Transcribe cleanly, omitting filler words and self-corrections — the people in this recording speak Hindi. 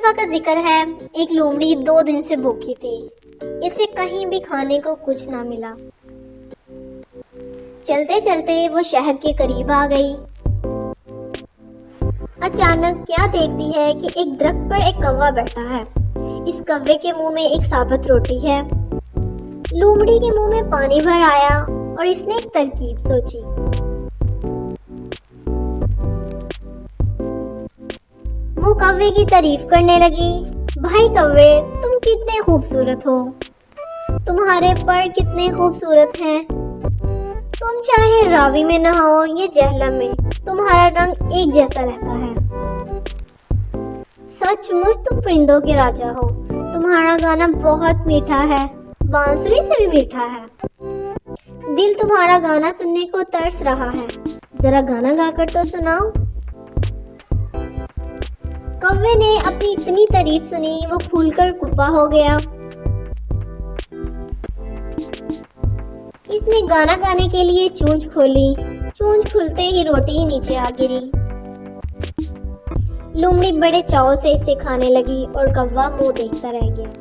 दफा का जिक्र है, एक लोमड़ी 2 दिन से भूखी थी। इसे कहीं भी खाने को कुछ ना मिला। चलते चलते वो शहर के करीब आ गई। अचानक क्या देखती है कि एक दरख्त पर एक कौवा बैठा है। इस कौवे के मुंह में एक साबुत रोटी है। लोमड़ी के मुंह में पानी भर आया और इसने एक तरकीब सोची। वो कौवे की तारीफ करने लगी। भाई कौवे, तुम कितने खूबसूरत हो, तुम्हारे पर कितने खूबसूरत हैं। तुम चाहे रावी में नहाओ या जहलम में, तुम्हारा रंग एक जैसा रहता है। सचमुच तुम परिंदों के राजा हो। तुम्हारा गाना बहुत मीठा है, बांसुरी से भी मीठा है। दिल तुम्हारा गाना सुनने को तरस रहा है, जरा गाना गाकर तो सुनाओ। कौवे ने अपनी इतनी तारीफ सुनी, वो फूलकर कुप्पा हो गया। इसने गाना गाने के लिए चोंच खोली। चोंच खुलते ही रोटी नीचे आ गिरी। लोमड़ी बड़े चाव से इसे खाने लगी और कौवा मुंह देखता रह गया।